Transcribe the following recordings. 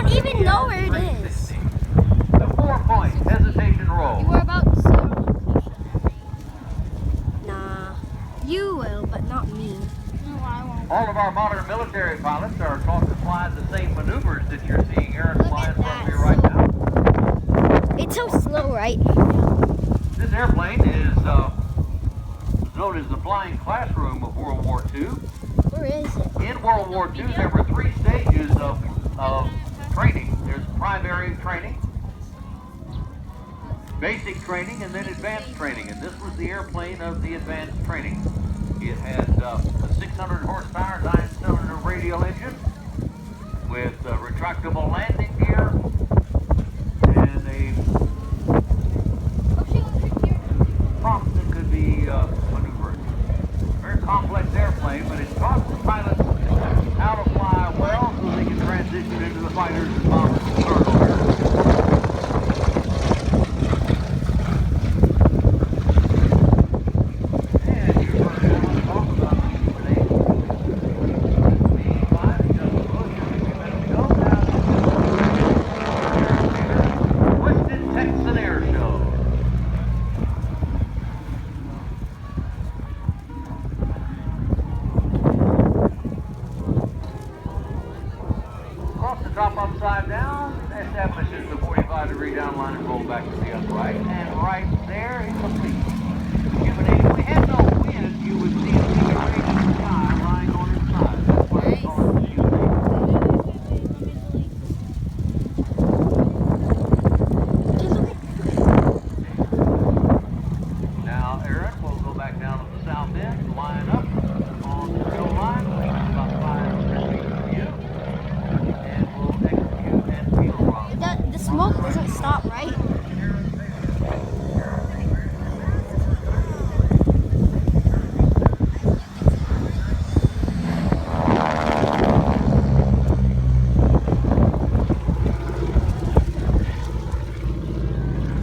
don't even know where it is. The 4-point hesitation roll. You were about to say our location. Nah. You will, but not me. No, I won't. All of our modern military pilots are taught to fly the same maneuvers that you're seeing Aaron flying from here right now. It's so slow, right? This airplane is known as the flying classroom of World War II. Where is it? In World War II, there were 3 stages of training. There's primary training, basic training, and then advanced training. And this was the airplane of the advanced training. It had a 600 horsepower 9-cylinder radial engine with retractable landing gear and a prop that could be maneuvered. Very complex airplane, but it taught the pilots how to fly well so they can transition into the fighters and bombers and cargo. Cross the top upside down, establishes the 45-degree down line and roll back to the upright. And right there is complete. If we had no wind, you would see a figure 8 in the sky lying on its side. That's why it's called a figure 8. Now, Aaron, we'll go back down to the south end, line up on the rail line, about 5 or 10 feet from you. The smoke doesn't stop, right?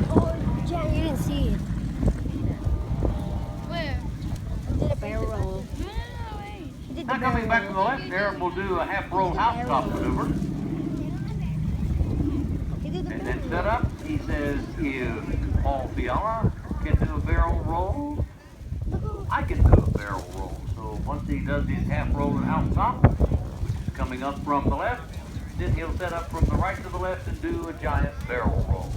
Oh, yeah, you didn't see it. Where? I did a barrel roll. Now coming back to the left, Aaron will do a half-roll house top maneuver. And then set up, he says, if Paul Fiala can do a barrel roll, I can do a barrel roll. So once he does his half-roll and house top, which is coming up from the left, then he'll set up from the right to the left and do a giant barrel roll.